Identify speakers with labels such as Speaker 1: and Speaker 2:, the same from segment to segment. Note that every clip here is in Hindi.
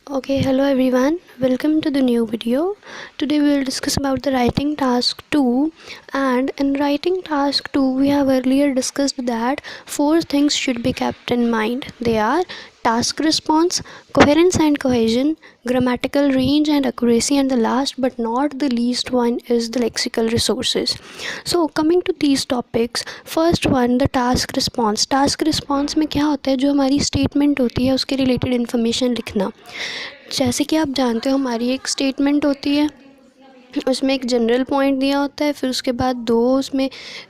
Speaker 1: Okay, hello everyone. Welcome to the new video. Today we will discuss about the writing task 2, and in writing task 2 we have earlier discussed that four things should be kept in mind. They are task response, coherence and cohesion, grammatical range and accuracy, and the last but not the least one is the lexical resources. So coming to these topics, first one, the task response. Task response में क्या होता है, जो हमारी स्टेटमेंट होती है उसके रिलेटेड इन्फॉर्मेशन लिखना। जैसे कि आप जानते हो हमारी एक स्टेटमेंट होती है, उसमें एक जनरल पॉइंट दिया होता है, फिर उसके बाद दो उसमें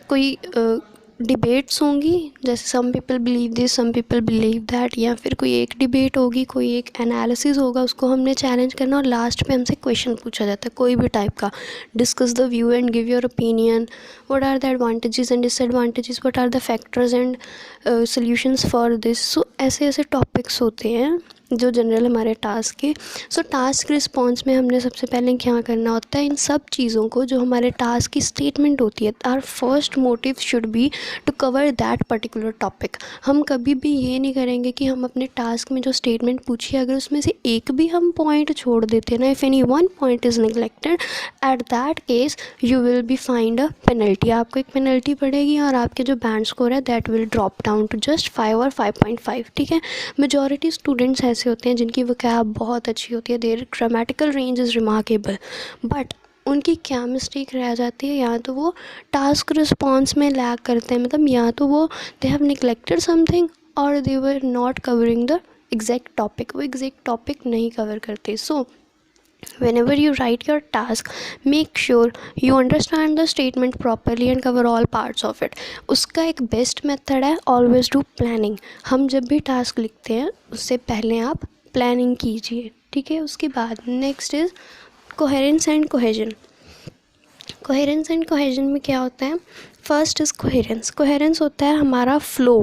Speaker 1: कोई डिबेट्स होंगी, जैसे some people believe this, some people believe that, या फिर कोई एक डिबेट होगी, कोई एक एनालिसिस होगा, उसको हमने चैलेंज करना, और लास्ट पे हमसे क्वेश्चन पूछा जाता है कोई भी टाइप का। Discuss the view and give your opinion, what are the advantages and disadvantages, what are the factors and solutions for this. So ऐसे ऐसे टॉपिक्स होते हैं जो जनरल हमारे टास्क के। सो टास्क रिस्पॉन्स में हमने सबसे पहले क्या करना होता है, इन सब चीज़ों को, जो हमारे टास्क की स्टेटमेंट होती है, our first motive should be to cover that particular topic. हम कभी भी ये नहीं करेंगे कि हम अपने टास्क में जो स्टेटमेंट पूछी है अगर उसमें से एक भी हम पॉइंट छोड़ देते हैं ना, if any one point is neglected, at that case you will be find a penalty. आपको एक पेनल्टी पड़ेगी और आपके जो बैंड स्कोर है that will drop down to just 5 और 5.5। ठीक है, मेजॉरिटी स्टूडेंट्स ऐसे होते हैं जिनकी वोकैब बहुत अच्छी होती है, there grammatical range is remarkable, but उनकी क्या मिस्टेक रह जाती है, या तो वो टास्क रिस्पॉन्स में लैग करते हैं, मतलब या तो वो दे हैव निगलेक्टेड समथिंग और they were not covering the exact topic, वो एग्जैक्ट टॉपिक नहीं कवर करते। So whenever you write your task, make sure you understand the statement properly and cover all parts of it. उसका एक बेस्ट मेथड है always do planning। हम जब भी टास्क लिखते हैं उससे पहले आप प्लानिंग कीजिए, ठीक है। उसके बाद next is coherence and cohesion. Coherence and cohesion में क्या होता है, फर्स्ट इज़ कोहेरेंस। कोहेरेंस होता है हमारा फ्लो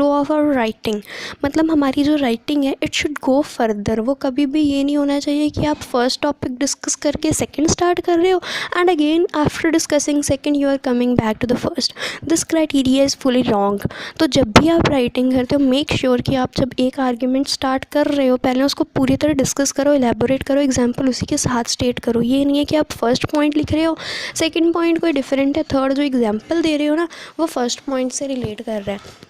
Speaker 1: ऑफ आवर राइटिंग, मतलब हमारी जो राइटिंग है इट शुड गो फर्दर। वो कभी भी ये नहीं होना चाहिए कि आप फर्स्ट टॉपिक डिस्कस करके सेकंड स्टार्ट कर रहे हो and again after discussing second you are coming back to the first. This criteria is fully wrong. तो जब भी आप राइटिंग करते हो मेक श्योर कि आप जब एक आर्ग्यूमेंट स्टार्ट कर रहे हो पहले उसको पूरी तरह डिस्कस करो, एलैबोरेट करो, एग्जाम्पल उसी के साथ स्टेट करो। ये नहीं है कि आप फर्स्ट पॉइंट लिख रहे हो, सेकेंड पॉइंट कोई डिफरेंट है, थर्ड जो एग्जाम्पल दे रहे हो ना वो फर्स्ट पॉइंट से रिलेट कर रहा है।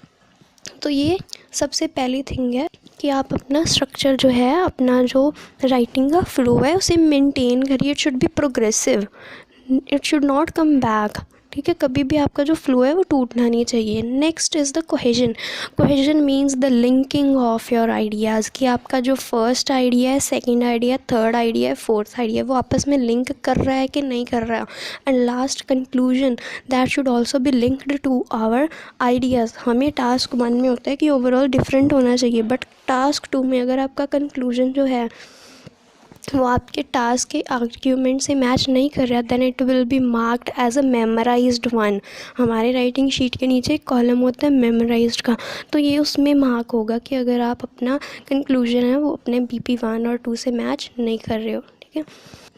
Speaker 1: तो ये सबसे पहली थिंग है कि आप अपना स्ट्रक्चर जो है, अपना जो राइटिंग का फ्लो है उसे मेंटेन करिए। It should be progressive, it should not come back, ठीक है। कभी भी आपका जो फ्लो है वो टूटना नहीं चाहिए। Next is the cohesion. Cohesion means the linking of your ideas, कि आपका जो फर्स्ट आइडिया है, सेकंड आइडिया, थर्ड आइडिया है, फोर्थ आइडिया, वो आपस में लिंक कर रहा है कि नहीं कर रहा है। And last conclusion that should also be linked to our ideas. हमें टास्क 1 में होता है कि ओवरऑल डिफरेंट होना चाहिए, बट टास्क 2 में अगर आपका कंक्लूजन जो है वो आपके टास्क के आर्ग्यूमेंट से मैच नहीं कर रहा, then it will be marked as a memorized one. हमारे राइटिंग शीट के नीचे एक कॉलम होता है मेमोराइज्ड का, तो ये उसमें मार्क होगा कि अगर आप अपना कंक्लूजन है वो अपने BP1 और 2 से मैच नहीं कर रहे हो, ठीक है।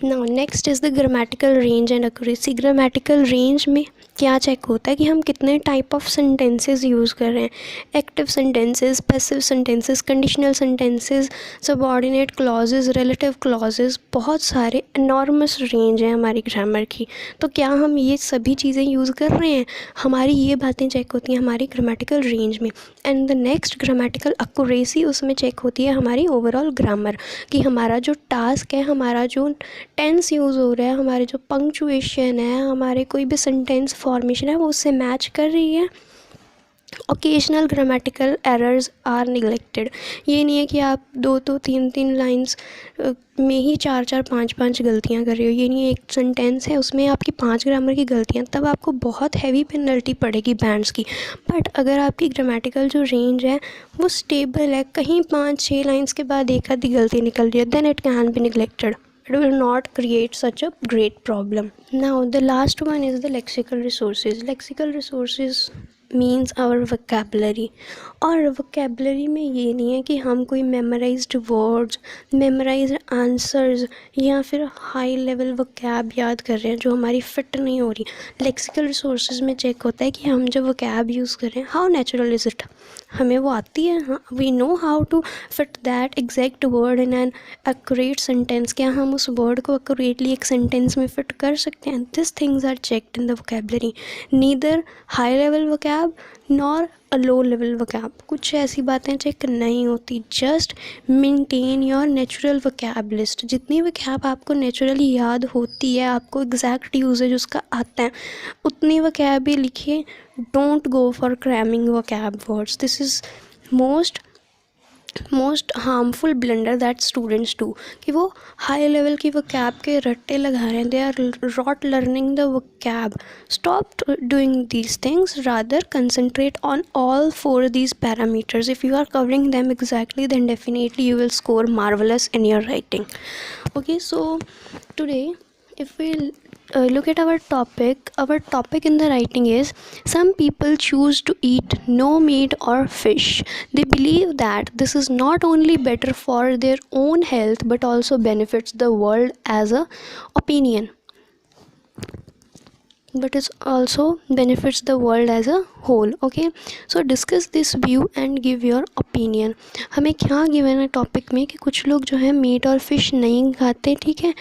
Speaker 1: Now next is the grammatical range and accuracy. Grammatical range में क्या चेक होता है कि हम कितने टाइप ऑफ सेंटेंसेस यूज़ कर रहे हैं, active sentences, passive sentences, conditional sentences, subordinate clauses, relative clauses, बहुत सारे एनॉर्मस रेंज है हमारी ग्रामर की। तो क्या हम ये सभी चीज़ें यूज़ कर रहे हैं, हमारी ये बातें चेक होती हैं हमारी ग्रामेटिकल रेंज में। And the next grammatical accuracy, उसमें चेक होती है हमारी ओवरऑल ग्रामर, कि हमारा जो टास्क है, हमारा जो टेंस यूज़ हो रहा है, हमारे जो पंक्चुएशन है, हमारे कोई भी सेंटेंस फॉर्मेशन है वो उससे मैच कर रही है। Occasional grammatical errors are neglected. ये नहीं है कि आप 2 3 लाइंस में ही 4 5 गलतियाँ कर रहे हो। ये नहीं है एक सेंटेंस है उसमें आपकी 5 ग्रामर की गलतियाँ, तब आपको बहुत हैवी पेनल्टी पड़ेगी बैंड्स की। बट अगर आपकी ग्रामेटिकल जो रेंज है वो स्टेबल है, कहीं 5 6 लाइंस के बाद एक आधी गलती निकल रही है, then it can be neglected. It will not create such a great problem. Now the last one is the lexical resources. Lexical resources means our vocabulary. और vocabulary में ये नहीं है कि हम कोई memorized words, memorized answers या फिर high level vocab याद कर रहे हैं जो हमारी fit नहीं हो रही। lexical resources में चेक होता है कि हम जो vocab यूज़ कर रहे हैं how natural is it, हमें वो आती है, हाँ, we know how to fit that exact word in an accurate sentence. क्या हम उस वर्ड को एक्यूरेटली एक सेंटेंस में फिट कर सकते हैं? This things are checked in the vocabulary, neither high level vocab nor a low level vocab. कुछ ऐसी बातें चेक नहीं होती। Just maintain your natural vocab list. जितनी वोकैब आपको नेचुरली याद होती है, आपको एग्जैक्ट यूजेज उसका आता है, उतनी वोकैब ही लिखिए। Don't go for cramming vocab words. This is most harmful blunder that students do, कि वो हाई लेवल की वोकैब के रट्टे लगा रहे हैं। They are rote learning the vocab. Stop doing these things, rather concentrate on all four these parameters. If you are covering them exactly, then definitely you will score marvelous in your writing. Okay, so today if we look at our topic in the writing is, some people choose to eat no meat or fish. They believe that this is not only better for their own health but also benefits the world as a opinion, but it also benefits the world as a whole. Okay, so discuss this view and give your opinion. हमें क्या गिवन है टॉपिक में कि कुछ लोग जो है मीट और फिश नहीं खाते, ठीक है,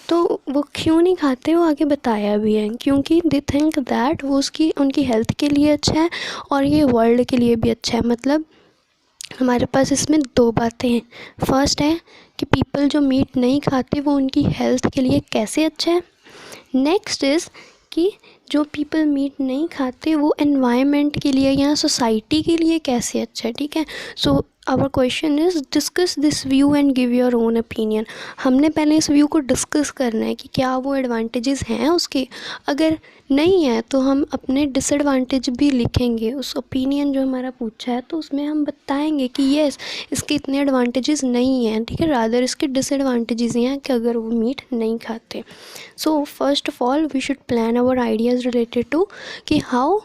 Speaker 1: तो वो क्यों नहीं खाते वो आगे बताया भी है। क्योंकि दे थिंक दैट वो उनकी हेल्थ के लिए अच्छा है और ये वर्ल्ड के लिए भी अच्छा है। मतलब हमारे पास इसमें दो बातें हैं। फर्स्ट है कि पीपल जो मीट नहीं खाते वो उनकी हेल्थ के लिए कैसे अच्छा है। नेक्स्ट इज़ कि जो पीपल मीट नहीं खाते वो एनवायरनमेंट के लिए या सोसाइटी के लिए कैसे अच्छा है, ठीक है। So our question is discuss this view and give your own opinion. हमने पहले इस व्यू को डिस्कस करना है कि क्या वो एडवांटेजेस हैं उसके। अगर नहीं है तो हम अपने डिसएडवांटेज भी लिखेंगे। उस ओपिनियन जो हमारा पूछा है तो उसमें हम बताएंगे कि येस इसके इतने एडवांटेजेस नहीं हैं, ठीक है, रादर इसके डिसएडवांटेजेस हैं कि अगर वो मीट नहीं खाते। So first of all we should plan our ideas related to कि हाउ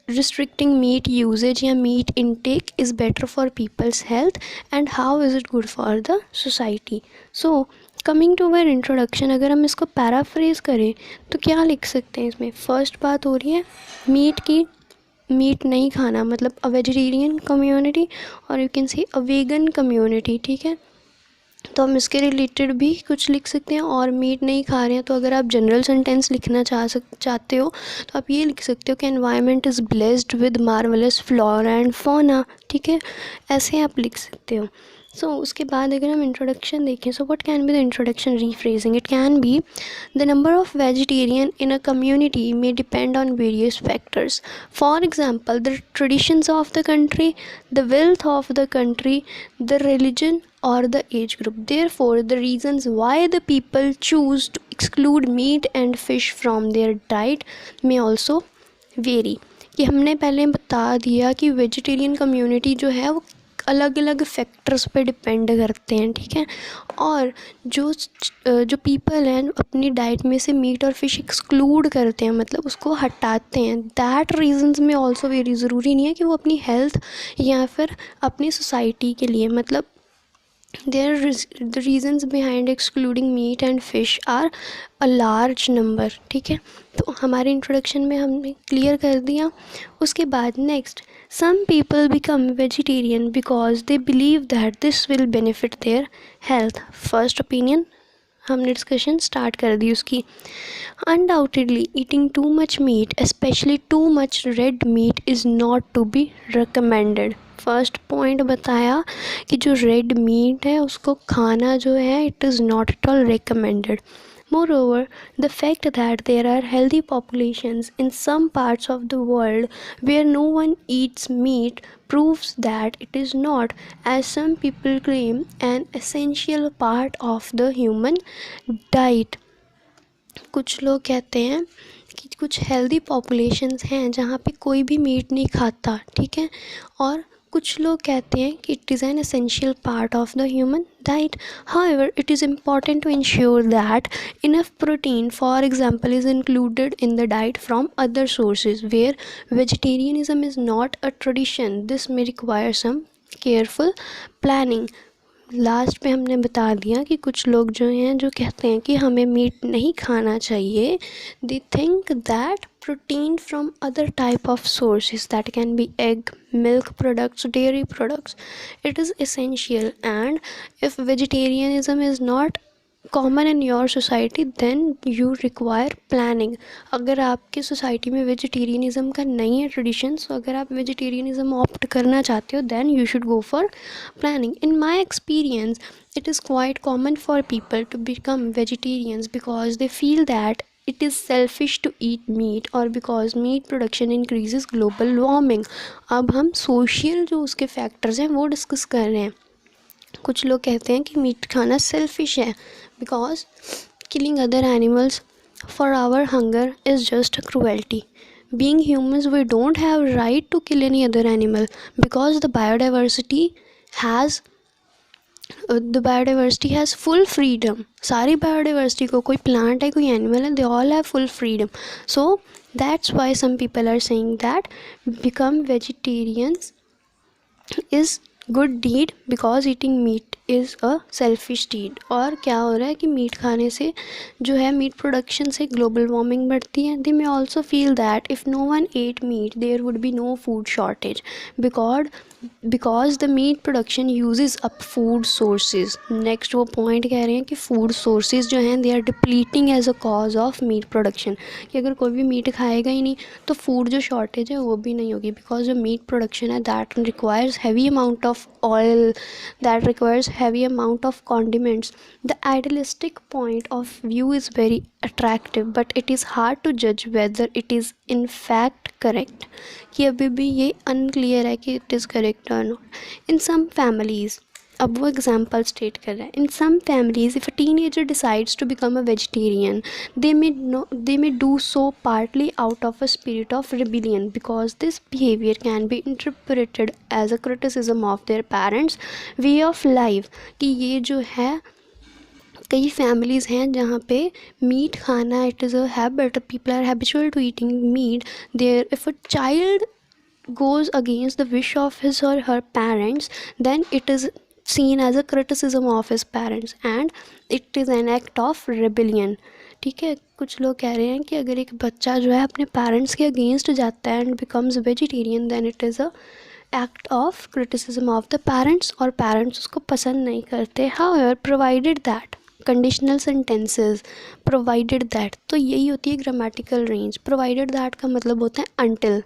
Speaker 1: restricting meat usage या meat intake is better for people's health and how is it good for the society. So coming to our introduction, अगर हम इसको पैराफ्रेज करें तो क्या लिख सकते हैं इसमें। फर्स्ट बात हो रही है मीट की, मीट नहीं खाना मतलब अ वेजिटेरियन कम्युनिटी और you can say a vegan community, ठीक है, तो हम इसके रिलेटेड भी कुछ लिख सकते हैं। और मीट नहीं खा रहे हैं तो अगर आप जनरल सेंटेंस लिखना चाहते हो तो आप ये लिख सकते हो कि environment is blessed with marvellous flora and fauna, ठीक है, ऐसे आप लिख सकते हो। सो उसके बाद अगर हम इंट्रोडक्शन देखें, so what can be the introduction rephrasing. It can be the number of vegetarian in a community may depend on various factors. For example the traditions of the country, the wealth of the country, the religion or the age group. Therefore, the reasons why the people choose to exclude meat and fish from their diet may also vary. कि हमने पहले बता दिया कि वेजिटेरियन कम्युनिटी जो है वो अलग अलग फैक्टर्स पे डिपेंड करते हैं, ठीक है, और जो पीपल हैं अपनी डाइट में से मीट और फिश एक्सक्लूड करते हैं, मतलब उसको हटाते हैं, दैट रीजंस में ऑल्सो वेरी। ज़रूरी नहीं है कि वो अपनी हेल्थ या फिर अपनी सोसाइटी के लिए, मतलब the reasons behind excluding meat and fish are a large number, ठीक है। तो हमारे इंट्रोडक्शन में हमने क्लियर कर दिया। उसके बाद next, some people become vegetarian because they believe that this will benefit their health. First opinion हमने डिस्कशन स्टार्ट कर दी उसकी। Undoubtedly eating too much meat, especially too much red meat, is not to be recommended. First point बताया कि जो रेड मीट है उसको खाना जो है it is not at all recommended. Moreover, the fact that there are healthy populations in some parts of the world where no one eats meat proves that it is not, as some people claim, an essential part of the human diet. कुछ लोग कहते हैं कि कुछ हेल्दी पॉपुलेशंस हैं जहाँ पे कोई भी मीट नहीं खाता, ठीक है, और कुछ लोग कहते हैं कि it is an essential part of the human diet. However, it is important to ensure that enough protein, for example, is included in the diet from other sources where vegetarianism is not a tradition. This may require some careful planning. Last पे हमने बता दिया कि कुछ लोग जो हैं जो कहते हैं कि हमें मीट नहीं खाना चाहिए, they think that protein from other type of sources, that can be egg, milk products, dairy products. It is essential, and if vegetarianism is not common in your society then you require planning. अगर आपकी सोसाइटी में वेजिटेरियनिज़म का नहीं है ट्रेडिशन, सो अगर आप वेजिटेरियनिज़म ऑप्ट करना चाहते हो then you should go for planning. In my experience it is quite common for people to become vegetarians because they feel that it is selfish to eat meat or because meat production increases global warming. अब हम सोशल जो उसके फैक्टर्स हैं वो डिस्कस कर रहे हैं. कुछ लोग कहते हैं कि मीट खाना सेल्फिश है because killing other animals for our hunger is just cruelty. Being humans we don't have right to kill any other animal because the biodiversity has full freedom. सारी बायोडाइवर्सिटी को, कोई प्लांट है कोई एनिमल है, they all have full freedom. So that's why some people are saying that become vegetarians is good deed because eating meat is a selfish deed. और क्या हो रहा है कि मीट खाने से जो है मीट प्रोडक्शन से ग्लोबल वार्मिंग बढ़ती है. They may also feel that if no one ate meat there would be no food shortage because the meat production uses up food sources. Next वो पॉइंट कह रहे हैं कि फूड सोर्सेज जो हैं they are depleting as a cause of meat production. कि अगर कोई भी मीट खाएगा ही नहीं तो फूड जो शॉर्टेज है वो भी नहीं होगी बिकॉज जो मीट प्रोडक्शन है that requires heavy amount of oil, that requires heavy amount of condiments. The idealistic point of view is very attractive but it is hard to judge whether it is in fact correct. कि अभी भी ये unclear है कि it is correct or not. In some families, अब वो एग्जाम्पल स्टेट कर रहा है. In some families if a teenager decides to become a vegetarian they may do so partly out of a spirit of rebellion because this behavior can be interpreted as a criticism of their parents' way of life. कि ये जो है कई फैमिलीज़ हैं जहाँ पे मीट खाना it is a habit, people are habitual to eating meat. There if a child goes against the wish of his or her parents then it is seen as a criticism of his parents and it is an act of rebellion. ठीक है. कुछ लोग कह रहे हैं कि अगर एक बच्चा जो है अपने पेरेंट्स के अगेंस्ट जाता है and becomes vegetarian then it is a act of criticism of the parents और पेरेंट्स उसको पसंद नहीं करते. However provided that conditional sentences provided that, तो यही होती है ग्रामेटिकल रेंज. प्रोवाइडेड दैट का मतलब होता है until.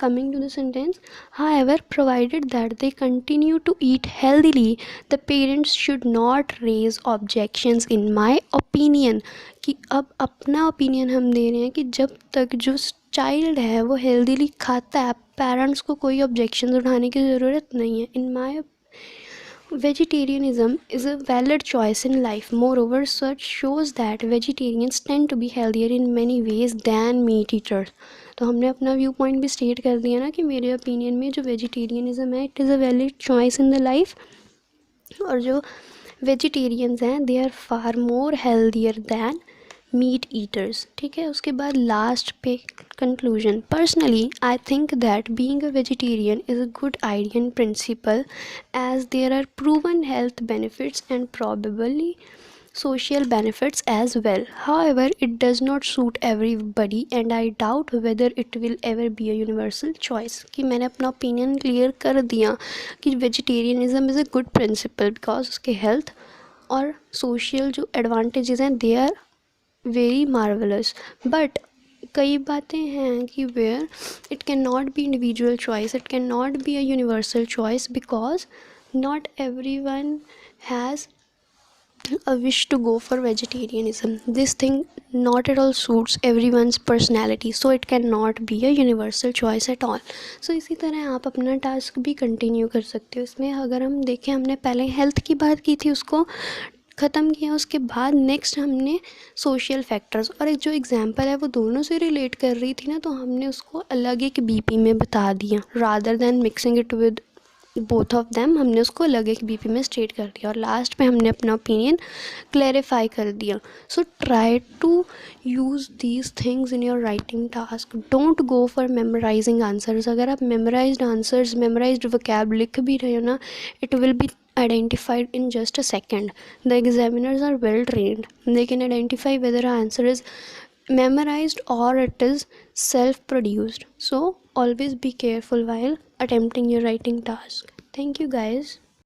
Speaker 1: Coming to the sentence, however, provided that they continue to eat healthily, the parents should not raise objections in my opinion. कि अब अपना ओपिनियन हम दे रहे हैं कि जब तक जो चाइल्ड है वो हेल्दीली खाता है पेरेंट्स को कोई ऑब्जेक्शन उठाने की ज़रूरत नहीं है. इन माई vegetarianism is a valid choice in life. Moreover, search shows that vegetarians tend to be healthier in many ways than meat eaters. तो हमने अपना व्यू पॉइंट भी स्टेट कर दिया ना कि मेरे ओपिनियन में जो वेजिटेरियनिज़म है it is a valid choice in the life और जो वेजिटेरियंस हैं they are far more healthier than meat eaters. ठीक है. उसके बाद लास्ट पे conclusion. Personally I think that being a vegetarian is a good idea in principle as there are proven health benefits and probably social benefits as well. However, it does not suit everybody and I doubt whether it will ever be a universal choice. कि मैंने अपना ओपिनियन क्लियर कर दिया कि vegetarianism is a good principle because उसके हेल्थ और सोशल जो एडवांटेजेस हैं they are very marvelous. But कई बातें हैं कि where it can not be individual choice, it can not be a universal choice because not every one has a wish to go for vegetarianism. This thing not at all suits everyone's personality, so it cannot be a universal choice at all. So इसी तरह आप अपना टास्क भी कंटिन्यू कर सकते हो. इसमें अगर हम देखें हमने पहले हेल्थ की बात की थी उसको ख़त्म किया, उसके बाद नेक्स्ट हमने सोशल फैक्टर्स और एक जो एग्जांपल है वो दोनों से रिलेट कर रही थी ना तो हमने उसको अलग एक बीपी में बता दिया rather than mixing it with both of them. हमने उसको अलग एक बीपी में स्टेट कर दिया और लास्ट पे हमने अपना ओपिनियन क्लैरिफाई कर दिया. So try to use these things in your writing task. Don't go for memorizing answers. अगर आप मेमोराइज्ड आंसर्स मेमोराइज्ड वोकैब लिख भी रहे हो ना it will B identified in just a second. The examiners are well trained. They can identify whether our answer is memorized or it is self produced. So always be careful while attempting your writing task. Thank you guys.